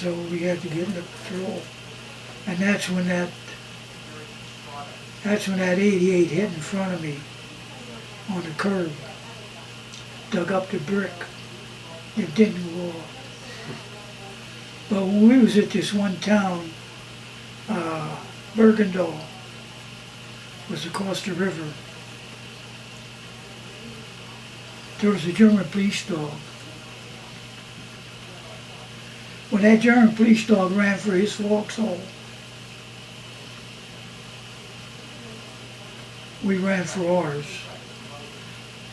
So we had to get in the patrol. And that's when that 88 hit in front of me on the curb. Dug up the brick. It didn't go off. But when we was at this one town, Bergendal, was across the river, there was a German police dog. When that German police dog ran for his foxhole, we ran for ours.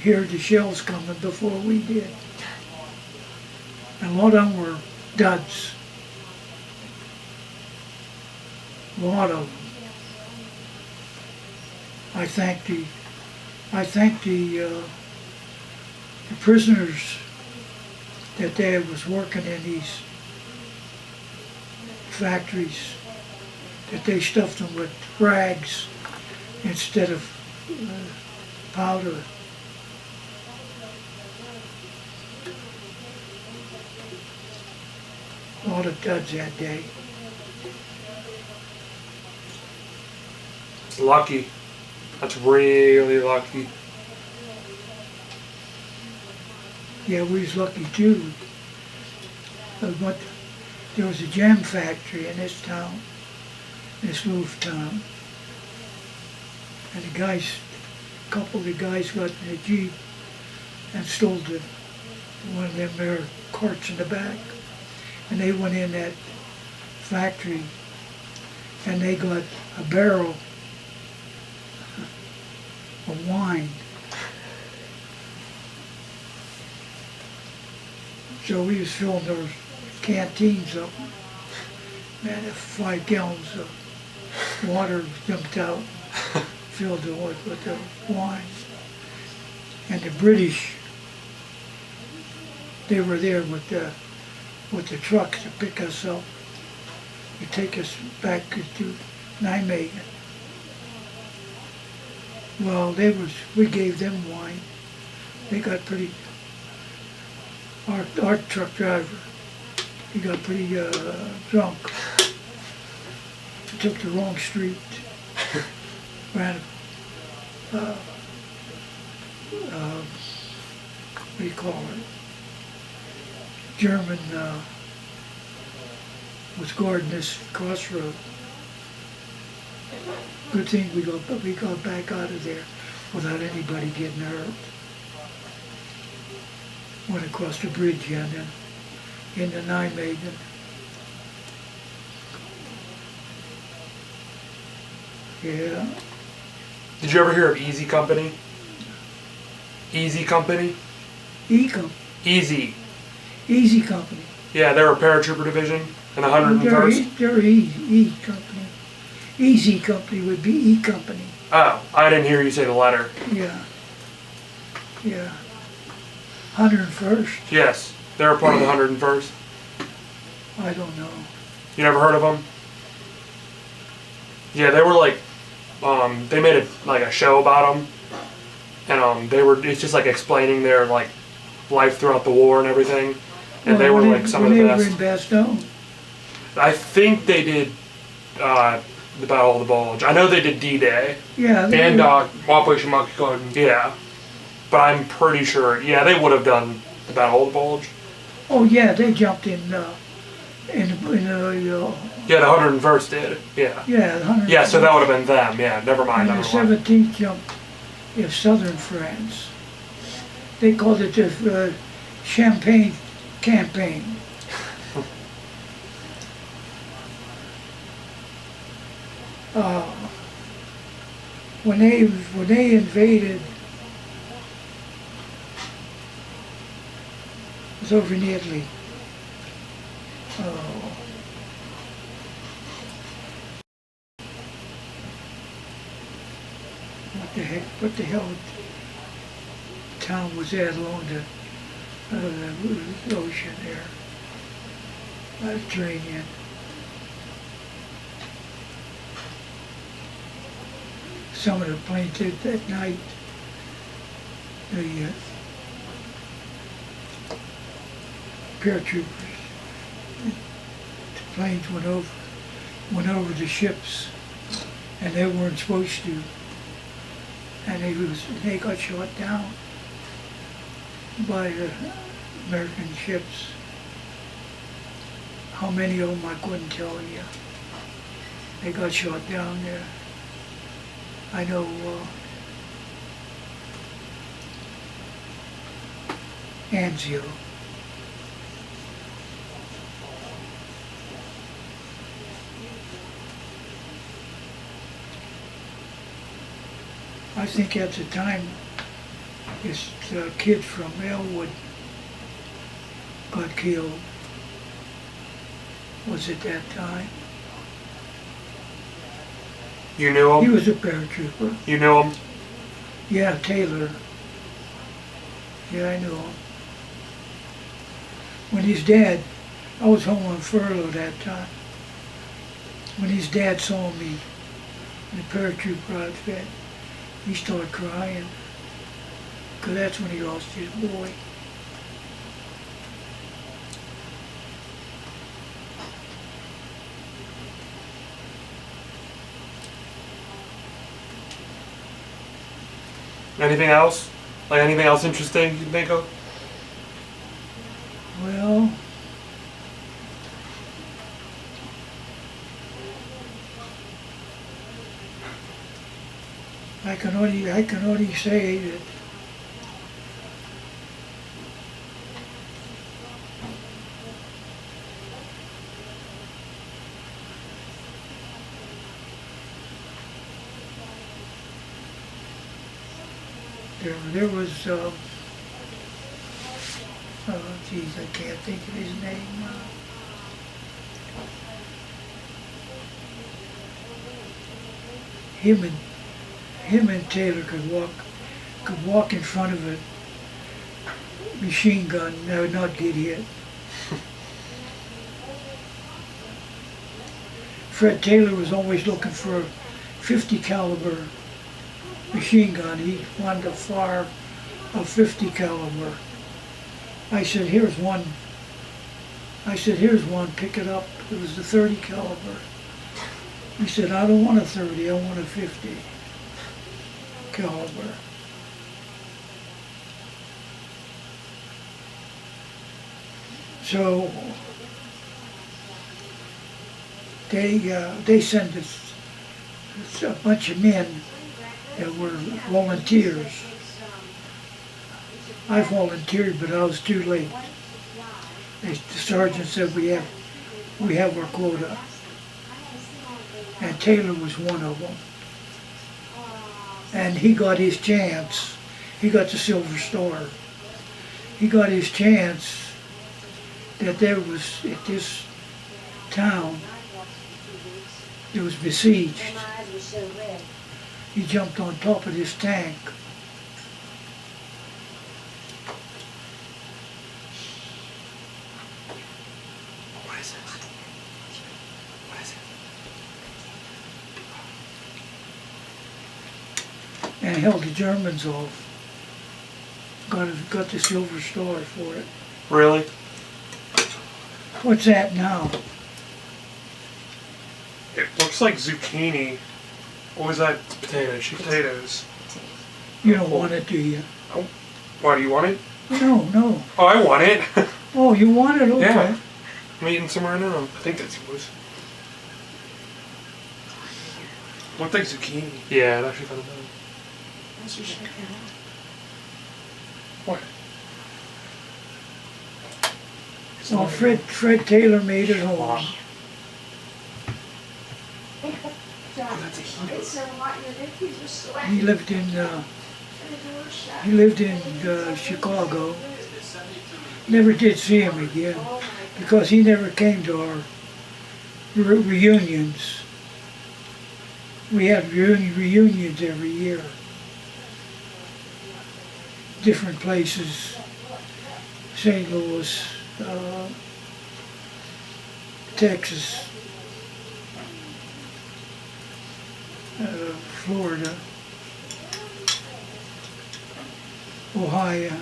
Heard the shells coming before we did. And a lot of them were duds. A lot of them. I thank the prisoners that they was working in these factories, that they stuffed them with rags instead of powder. A lot of duds that day. Lucky. That's really lucky. Yeah, we was lucky too. But there was a jam factory in this town, this little town. And a couple of the guys got in a Jeep and stole one of them there carts in the back. And they went in that factory and they got a barrel of wine. So we was filling those canteens up. Man, 5 gallons of water dumped out, filled it with the wine. And the British, they were there with the trucks to pick us up, to take us back to Nijmegen. Well, we gave them wine. They got pretty, our truck driver, he got pretty drunk. He took the wrong street, ran what do you call it? German was guarding this crossroad. Good thing we got back out of there without anybody getting hurt. Went across the bridge and then into Nijmegen. Yeah. Did you ever hear of Easy Company? Easy Company? Easy. Easy Company. Yeah, they're a paratrooper division in 101st. They're E Company. Easy Company would be E Company. Oh, I didn't hear you say the letter. Yeah. Yeah. 101st. Yes, they're a part of the 101st. I don't know. You never heard of them? Yeah, they were like, they made a show about them, and it's just like explaining their like life throughout the war and everything, and they were like some of the best. They were in Bastogne. I think they did the Battle of the Bulge. I know they did D-Day. Yeah. And Operation Monkey Garden. Yeah, but I'm pretty sure. Yeah, they would have done the Battle of the Bulge. Oh yeah, they jumped in yeah, the 101st did. Yeah. Yeah, the 101st. Yeah, so that would have been them. Yeah, never mind. And the 17th jumped in southern France. They called it the Champagne Campaign. When they invaded, it was over in Italy. What the hell town was that along the ocean there? Mediterranean. Some of the planes did that night. The paratroopers. planes went over the ships, and they weren't supposed to, and they got shot down by the American ships. How many of them I couldn't tell you. They got shot down there. I know Anzio. I think at the time this kid from Elwood got killed. Was it that time? You knew He him? was a paratrooper. You knew him? Yeah, Taylor. Yeah, I knew him. When his dad, I was home on furlough that time. When his dad saw me in the paratrooper outfit, he started crying. Because that's when he lost his boy. Anything else? Like anything else interesting you can think of? Well, I can only say that there was oh geez, I can't think of his name. Him and Taylor could walk in front of a machine gun and would not get hit. Fred Taylor was always looking for a 50 caliber machine gun. He wanted to fire a 50 caliber. I said, here's one. Pick it up. It was the 30 caliber. He said, I don't want a 30, I want a 50 caliber. So they sent us a bunch of men that were volunteers. I volunteered, but I was too late. The sergeant said we have our quota, and Taylor was one of them. And he got his chance. He got the Silver Star. He got his chance that there was at this town. It was besieged. He jumped on top of this tank. What is it? What is it? And held the Germans off. Got the Silver Star for it. Really? What's that now? It looks like zucchini. What was that? Potatoes. Potatoes. You don't want it, do you? Oh, why do you want it? No. Oh, I want it. Oh, you want it? Okay. Yeah. I'm eating some right now. I think that's yours. Looked like zucchini. Yeah, it actually kind of does. What? Well, Fred Taylor made it home. Wow. He lived in Chicago. Never did see him again because he never came to our reunions. We had reunions every year. Different places, St. Louis, Texas, Florida, Ohio.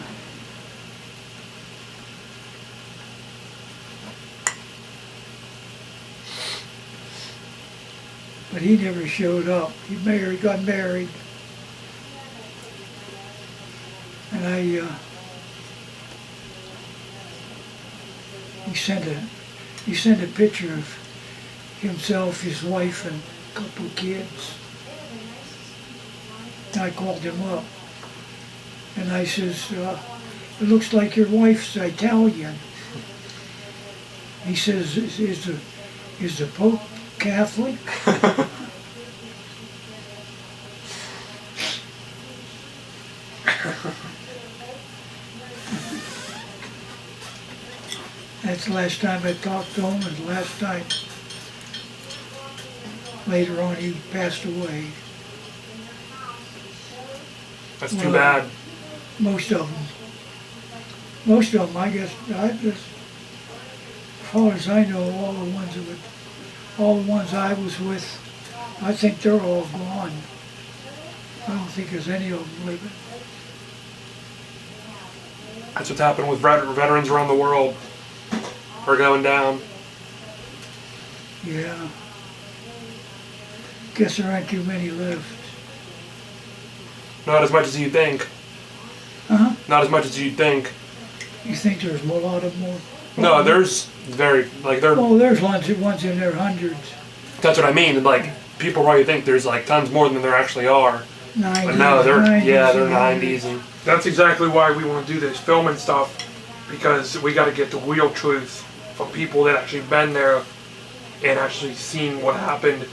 but he never showed up. Got married, and he sent a picture of himself, his wife, and a couple of kids. I called him up, and I says, "It looks like your wife's Italian." He says, "Is the Pope Catholic?" That's the last time I talked to him, and the last time. Later on, he passed away. That's too bad. Most of them, I guess, as far as I know, all the ones I was with, I think they're all gone. I don't think there's any of them living. That's what's happened with veterans around the world. Are going down. Yeah. Guess there aren't too many left. Not as much as you think. Huh? Not as much as you think. You think there's a lot of more? No, there's Oh, there's ones in their hundreds. That's what I mean. Like, people probably think there's like tons more than there actually are. 90s, But no, they're 90s, 90s and That's exactly why we want to do this filming stuff, because we got to get the real truth from people that actually been there and actually seen what happened,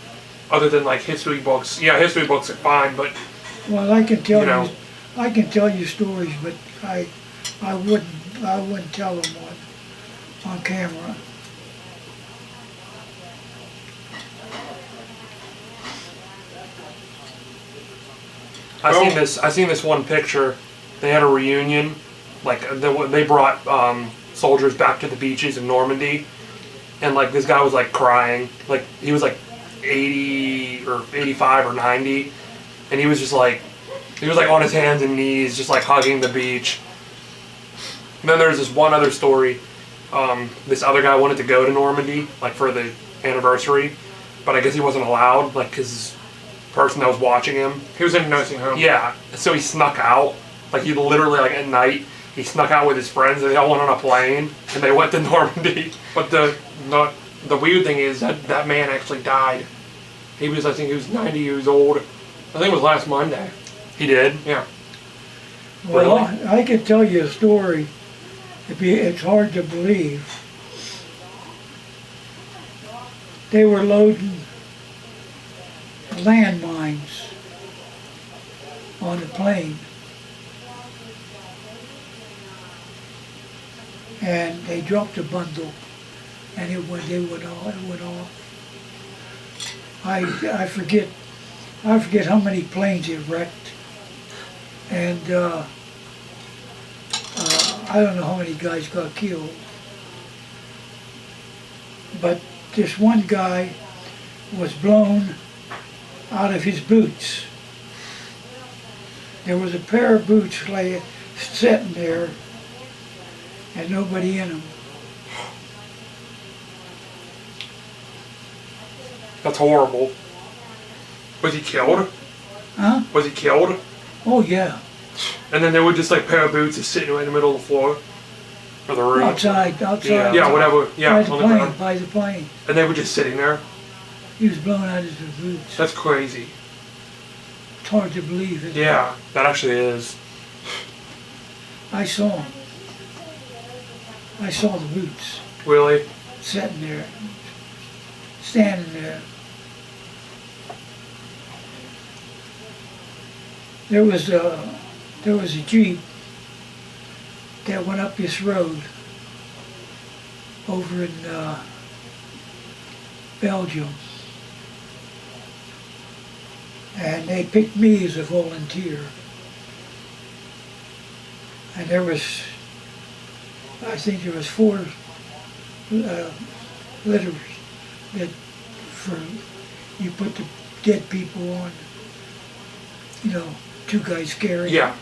other than like history books. Yeah, history books are fine, but Well, I can tell You know. I can tell you stories, but I wouldn't tell them on camera. I seen this one picture. They had a reunion, like they brought soldiers back to the beaches in Normandy, and like this guy was like crying, like he was like 80 or 85 or 90, and he was like on his hands and knees, just like hugging the beach. And then there's this one other story. This other guy wanted to go to Normandy, like for the anniversary, but I guess he wasn't allowed, like his person that was watching him. he was in a nursing home. Yeah, so he snuck out. Like he literally, like at night, he snuck out with his friends. And they all went on a plane and they went to Normandy. But the weird thing is that man actually died. I think he was 90 years old. I think it was last Monday. He did. Yeah. Well, Really? I could tell you a story. It's hard to believe. They were loading landmines on the plane, and they dropped a bundle, and it went off. I forget how many planes it wrecked, and I don't know how many guys got killed, but this one guy was blown out of his boots. There was a pair of boots sitting there and nobody in them. That's horrible. Was he killed? Huh? Was he killed? Oh yeah, And then there were just like pair of boots just sitting right in the middle of the floor. For the room. outside. Yeah, whatever. Yeah, by on the ground. by the plane. And they were just sitting there. He was blown out of his boots. That's crazy. It's hard to believe it. Yeah. That actually is. I saw him. I saw the boots Really? sitting there, standing there. There was a Jeep that went up this road over in Belgium, and they picked me as a volunteer. And I think there was 4 litters that you put the dead people on, 2 guys carrying. Yeah.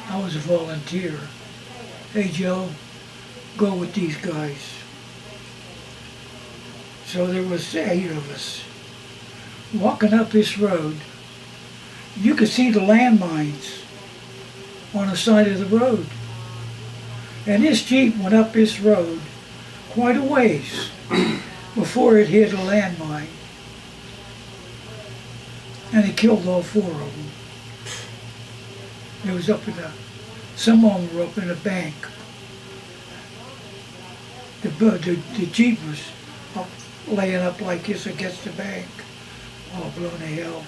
I was a volunteer. Hey Joe, go with these guys. So there was 8 of us walking up this road. You could see the landmines on the side of the road. And this Jeep went up this road quite a ways before it hit a landmine. And it killed all 4 of them. It was up in some of them were up in a bank. The Jeep was up, laying up like this against the bank, all blown to hell.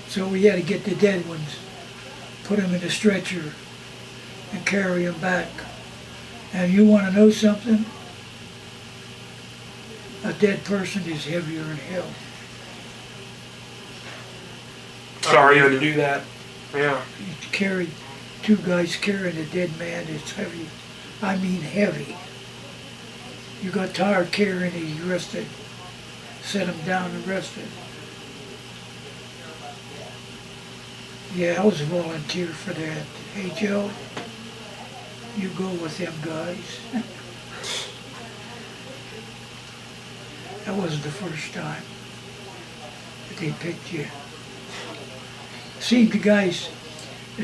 So we had to get the dead ones, put them in a stretcher, and carry them back. And you want to know something? A dead person is heavier than hell. Sorry you had to do that. Yeah. You carry 2 guys carrying a dead man, it's heavy. I mean heavy. You got tired carrying it, you rested. Set him down and rested. Yeah, I was a volunteer for that. Hey Joe, you go with them guys. That wasn't the first time that they picked you. It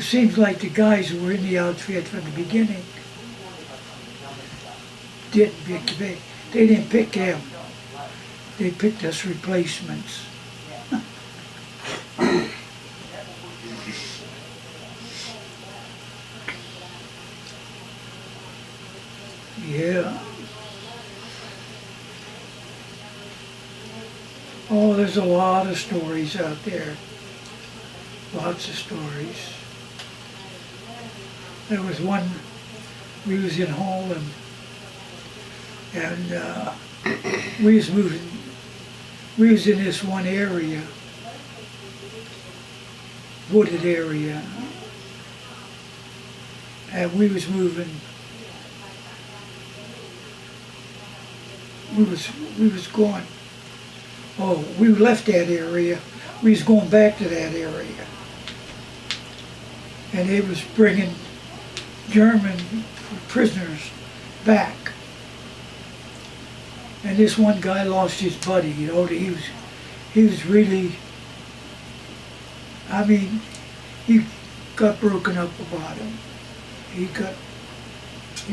seems like the guys who were in the outfit from the beginning didn't pick me. They didn't pick them. They picked us replacements. Yeah. Oh, there's a lot of stories out there. Lots of stories. There was one, we was in Holland, and we was in this one area, wooded area, and we was moving, we was going, we left that area, we was going back to that area. And they was bringing German prisoners back. And this one guy lost his buddy, you know, he was really, I mean, he got broken up about him. He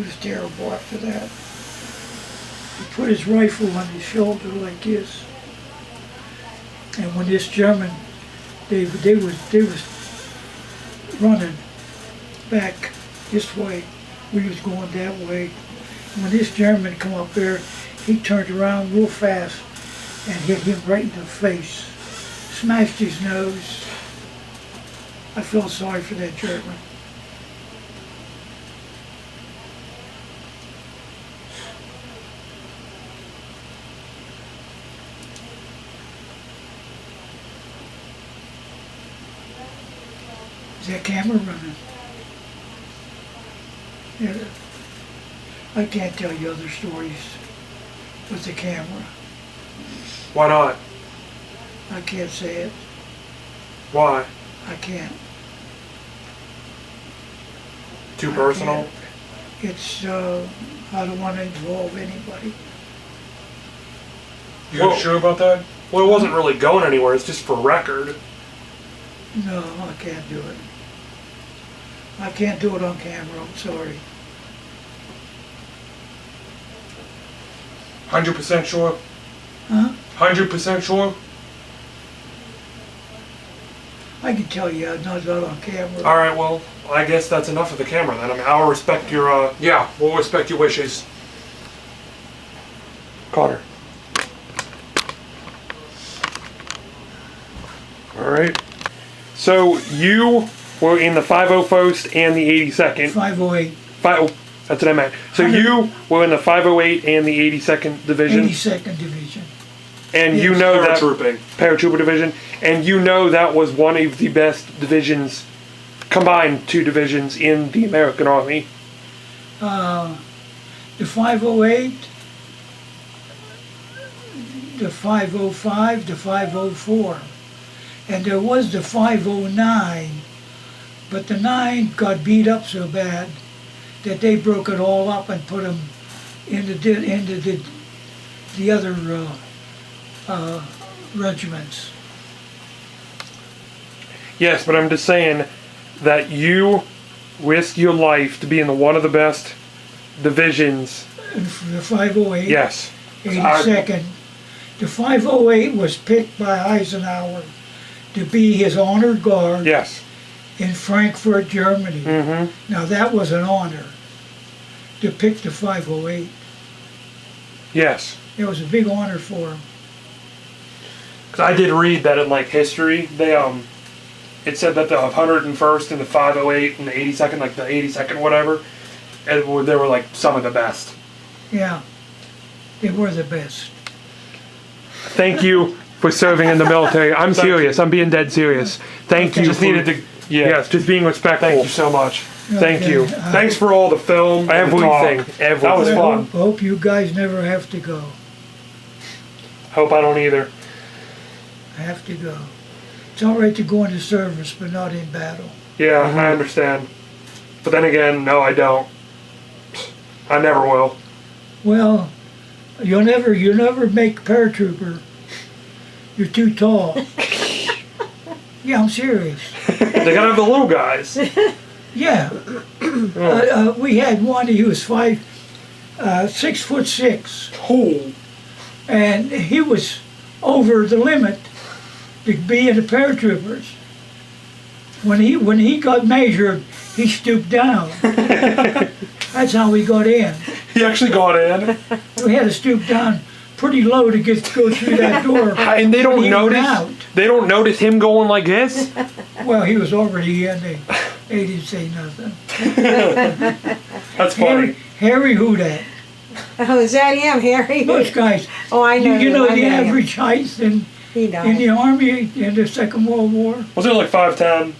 was terrible after that. He put his rifle on his shoulder like this. And when this German, they was running back this way. We was going that way. When this German come up there, he turned around real fast and hit him right in the face. Smashed his nose. I felt sorry for that German. Is that camera running? Yeah. I can't tell you other stories with the camera. Why not? I can't say it. Why? I can't. Too personal? It's, I don't want to involve anybody. You sure about that? Well, it wasn't really going anywhere. It's just for record. No, I can't do it. I can't do it on camera, I'm sorry. 100% sure? Huh? 100% sure? I can tell you not on camera. All right, well, I guess that's enough of the camera then. I mean, I'll respect your, Yeah, we'll respect your wishes. Connor. All right. So you were in the 501st and the 82nd. 508. That's what I meant. So you were in the 508 and the 82nd Division. 82nd Division. And Yes. you know that Paratrooping. paratrooper division, and you know that was one of the best divisions, combined 2 divisions in the American Army. The 508, the 505, the 504, and there was the 509, but the 9 got beat up so bad that they broke it all up and put them into the other regiments. Yes, but I'm just saying that you risked your life to be in one of the best divisions. And for the 508, Yes. 82nd, the 508 was picked by Eisenhower to be his honor guard Yes. in Frankfurt, Germany. Mm-hmm. Now that was an honor to pick the 508. Yes. It was a big honor for him. Because I did read that in like history, they it said that the 101st and the 508 and the 82nd, like the 82nd whatever, and they were like some of the best. Yeah, they were the best. Thank you for serving in the military. I'm serious. I'm being dead serious. Thank you. Just for, needed to, yeah. Yes, just being respectful. Thank you so much. Thank you. Thanks for all the film, and the Everything. talk. Everything. That was I fun. hope you guys never have to go. Hope I don't either. I have to go. It's all right to go into service, but not in battle. Yeah, I understand. But then again, no, I don't. I never will. Well, you'll never make paratrooper. You're too tall. Yeah, I'm serious. They gotta have the little guys. Yeah. We had one, he was 6'6", Oh. and he was over the limit to be in the paratroopers. When he got measured, he stooped down. That's how we got in. He actually got in. We had to stoop down pretty low to go through that door. And they don't He went notice. out. They don't notice him going like this. Well, he was already in. They didn't say nothing. That's funny. Harry Houdat. Oh, is that him, Harry? Those guys. Oh, I know. You know I the him. average height in He the died. Army in the Second World War? Was it like 5'10"?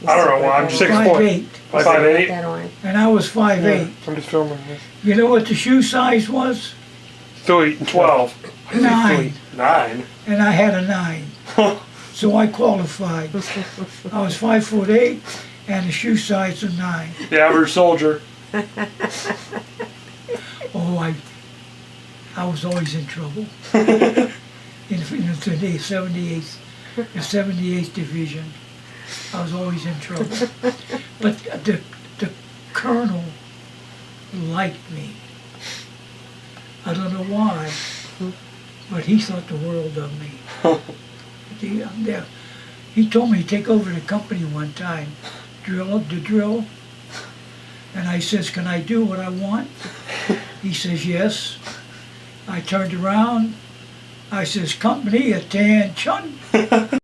I don't know why. I'm 6 foot. 5'8", 5'8". That on. and I was 5'8". I'm just filming this. You know what the shoe size was? 12. 9, 9. and I had a 9. So I qualified. I was 5'8", and the shoe size of 9. The average soldier. Oh, I was always in trouble. in the 78th Division, I was always in trouble. But the colonel liked me. I don't know why, but he thought the world of me. He told me to take over the company one time, drill, and I says, "Can I do what I want?" He says, "Yes." I turned around, I says, "Company, attention."